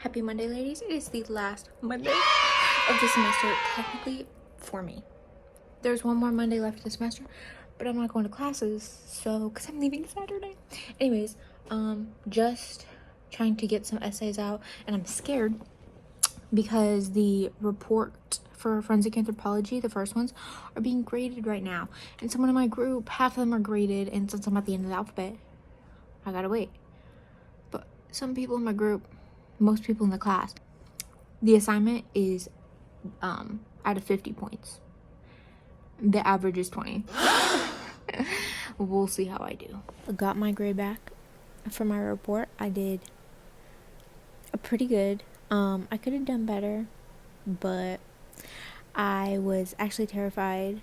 Happy Monday, ladies. It is the last Monday of the semester, technically, for me. There's one more Monday left of the semester, but I'm not going to classes, so, because I'm leaving Saturday. Anyways, just trying to get some essays out, and I'm scared because the report for forensic anthropology, the first ones, are being graded right now. And someone in my group, half of them are graded, and since I'm at the end of the alphabet, I gotta wait. But some people in my group, most people in the class, the assignment is out of 50 points. The average is 20. We'll see how I do. I got my grade back for my report. I did pretty good. I could have done better, but I was actually terrified.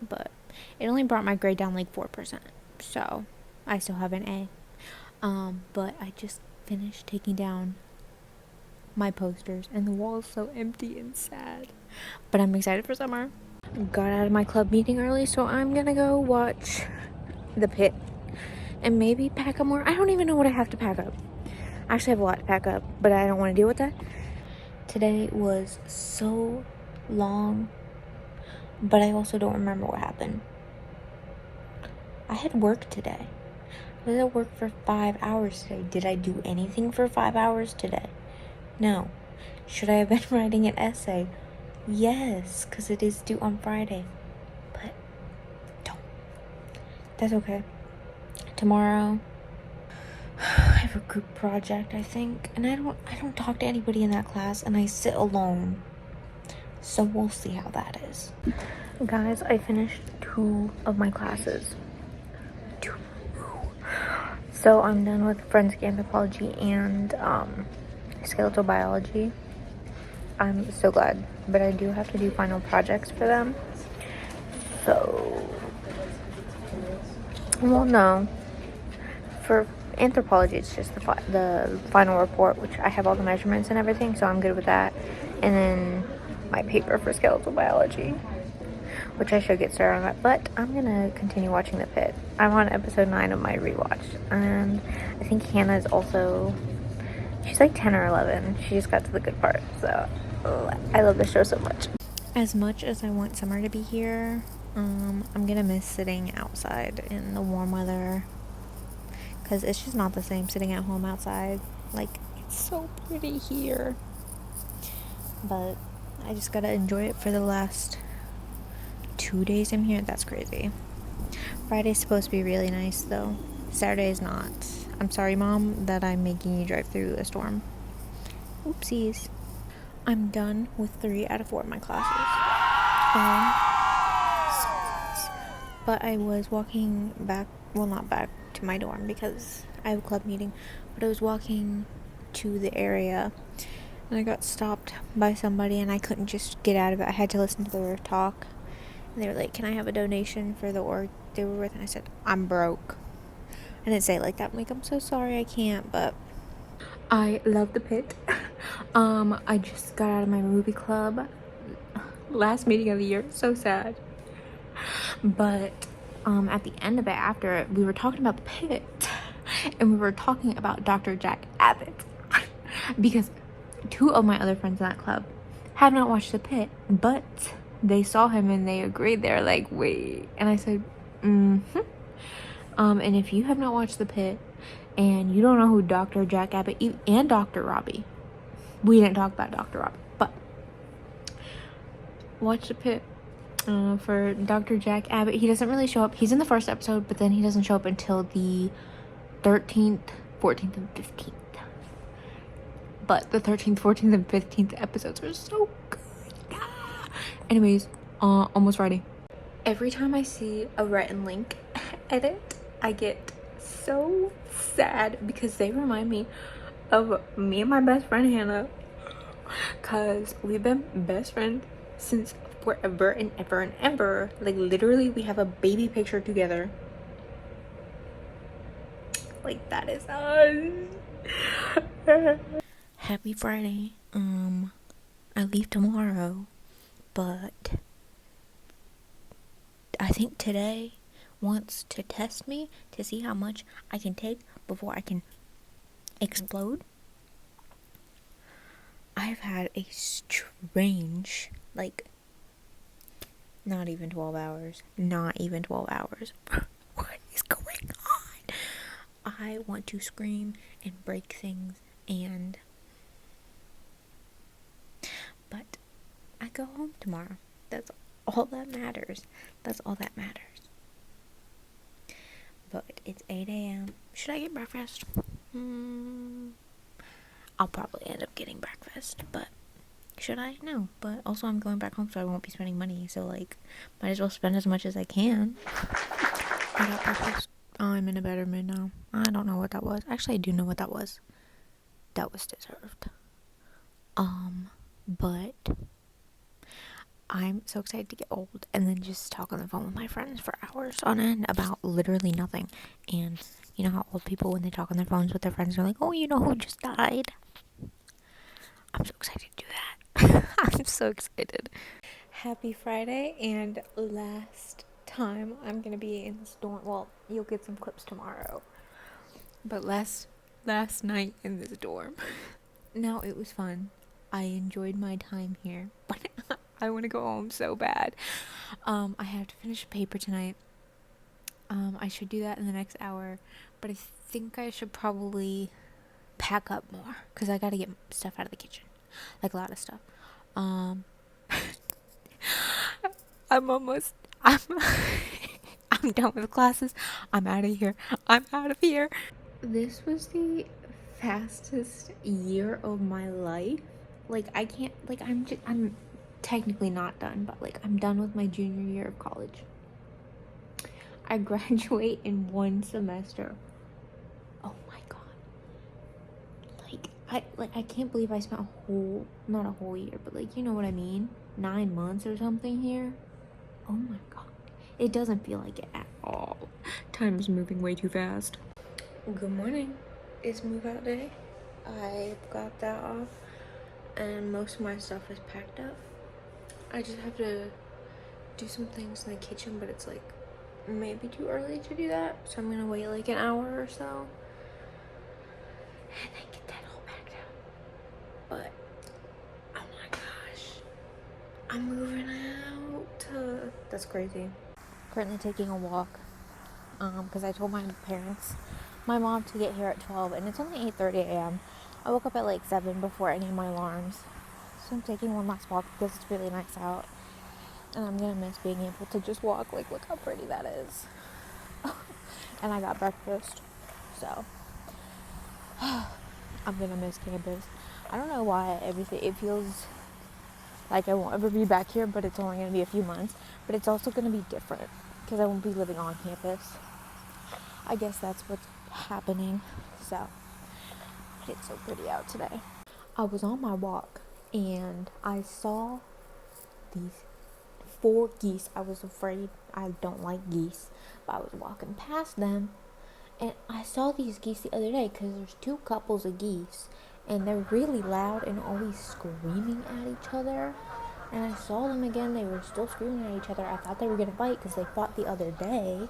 But it only brought my grade down like 4%. So I still have an A. But I just finished taking down my posters and the wall is so empty and sad. But I'm excited for summer. Got out of my club meeting early, so I'm gonna go watch The Pit and maybe pack up more. I don't even know what I have to pack up. I actually have a lot to pack up, but I don't want to deal with that. Today was so long, but I also don't remember what happened. I had work today. I was at work for 5 hours today. Did I do anything for 5 hours today? No. Should I have been writing an essay? Yes, because it is due on Friday. But don't. That's okay. Tomorrow, I have a group project, I think, and I don't talk to anybody in that class, and I sit alone. So we'll see how that is. Guys, I finished 2 of my classes. 2. So I'm done with forensic anthropology and skeletal biology. I'm so glad, but I do have to do final projects for them. So, well, no. For anthropology, it's just the final report, which I have all the measurements and everything, so I'm good with that. And then my paper for skeletal biology, which I should get started on that. But I'm gonna continue watching The Pit. I'm on episode 9 of my rewatch, and I think Hannah is also. She's like 10 or 11. She just got to the good part, so I love this show so much. As much as I want summer to be here, I'm gonna miss sitting outside in the warm weather, because it's just not the same sitting at home outside. Like, it's so pretty here, but I just gotta enjoy it for the last 2 days I'm here. That's crazy. Friday's supposed to be really nice, though. Saturday's not. I'm sorry, Mom, that I'm making you drive through a storm. Oopsies. I'm done with 3 out of 4 of my classes. So close. But I was walking back, well, not back to my dorm because I have a club meeting, but I was walking to the area and I got stopped by somebody and I couldn't just get out of it. I had to listen to their talk. And they were like, "Can I have a donation for the org they were with?" And I said, "I'm broke." I didn't say it like that. I'm like, "I'm so sorry, I can't," but I love The Pit. I just got out of my movie club. Last meeting of the year. So sad. But at the end of it, after it, we were talking about The Pit. And we were talking about Dr. Jack Abbott. Because 2 of my other friends in that club have not watched The Pit, but they saw him and they agreed. They're like, "Wait." And I said, mm-hmm. And if you have not watched The Pit and you don't know who Dr. Jack Abbott and Dr. Robbie, we didn't talk about Dr. Robbie, but watch The Pit. For Dr. Jack Abbott, he doesn't really show up. He's in the first episode, but then he doesn't show up until the 13th, 14th, and 15th. But the 13th, 14th, and 15th episodes are so good. Anyways, almost Friday. Every time I see a Rhett and Link edit, I get so sad because they remind me of me and my best friend Hannah, because we've been best friends since forever and ever and ever. Like, literally, we have a baby picture together. Like, that is us. Happy Friday. I leave tomorrow, but I think today wants to test me to see how much I can take before I can explode. I've had a strange, like, not even 12 hours. Not even 12 hours. What is going on? I want to scream and break things but I go home tomorrow. That's all that matters. That's all that matters. But it's 8 a.m. Should I get breakfast? I'll probably end up getting breakfast, but should I? No. But also I'm going back home, so I won't be spending money. So, like, might as well spend as much as I can. I got breakfast. Oh, I'm in a better mood now. I don't know what that was. Actually, I do know what that was. That was deserved. But I'm so excited to get old and then just talk on the phone with my friends for hours on end about literally nothing. And you know how old people, when they talk on their phones with their friends, are like, oh, you know who just died? I'm so excited to do that. I'm so excited. Happy Friday, and last time I'm gonna be in this dorm. Well, you'll get some clips tomorrow. But last night in this dorm. No, it was fun. I enjoyed my time here, but I want to go home so bad. I have to finish a paper tonight. I should do that in the next hour, but I think I should probably pack up more because I gotta get stuff out of the kitchen, like a lot of stuff. I'm almost. I'm done with classes. I'm out of here. This was the fastest year of my life. Like, I can't, like, I'm technically not done, but, like, I'm done with my junior year of college. I graduate in one semester. Oh my god. I can't believe I spent not a whole year, but, like, you know what I mean? 9 months or something here. Oh my god. It doesn't feel like it at all. Time is moving way too fast. Good morning. It's move out day. I got that off, and most of my stuff is packed up. I just have to do some things in the kitchen, but it's like maybe too early to do that, so I'm gonna wait like an hour or so and then get that all packed up. But oh my gosh, I'm moving out. That's crazy. Currently taking a walk because I told my mom to get here at 12, and it's only 8:30 a.m. I woke up at like 7 before any of my alarms. So I'm taking one last walk because it's really nice out. And I'm gonna miss being able to just walk. Like, look how pretty that is. And I got breakfast. So I'm gonna miss campus. I don't know why it feels like I won't ever be back here, but it's only gonna be a few months. But it's also gonna be different because I won't be living on campus. I guess that's what's happening. So it's so pretty out today. I was on my walk and I saw these 4 geese. I was afraid. I don't like geese, but I was walking past them and I saw these geese the other day because there's 2 couples of geese and they're really loud and always screaming at each other. And I saw them again. They were still screaming at each other. I thought they were gonna fight because they fought the other day.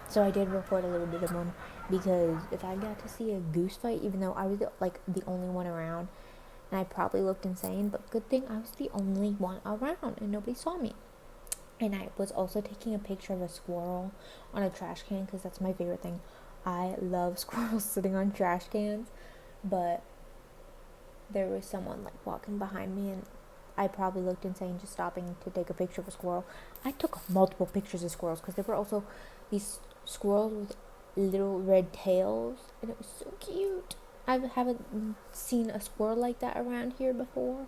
So I did record a little bit of them because if I got to see a goose fight, even though I was the only one around, and I probably looked insane, but good thing I was the only one around and nobody saw me. And I was also taking a picture of a squirrel on a trash can because that's my favorite thing. I love squirrels sitting on trash cans, but there was someone like walking behind me and I probably looked insane just stopping to take a picture of a squirrel. I took multiple pictures of squirrels because there were also these squirrels with little red tails and it was so cute. I haven't seen a squirrel like that around here before.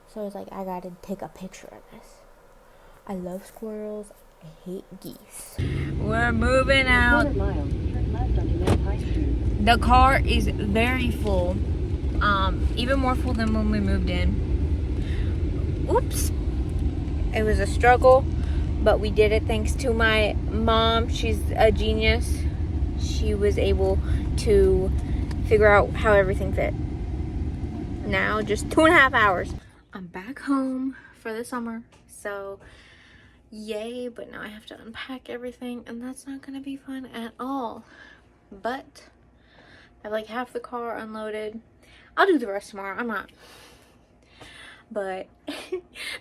So I was like, I gotta take a picture of this. I love squirrels. I hate geese. We're moving out. The car is very full. Even more full than when we moved in. Oops. It was a struggle, but we did it thanks to my mom. She's a genius. She was able to figure out how everything fit. Now, just 2.5 hours. I'm back home for the summer, so yay, but now I have to unpack everything, and that's not gonna be fun at all. But I have like half the car unloaded, I'll do the rest tomorrow. I'm not. But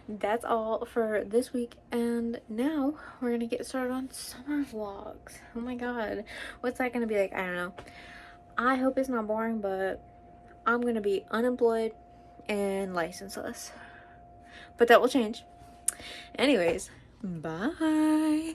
that's all for this week, and now we're gonna get started on summer vlogs. Oh my god, what's that gonna be like? I don't know. I hope it's not boring, but I'm gonna be unemployed and licenseless, but that will change. Anyways, bye.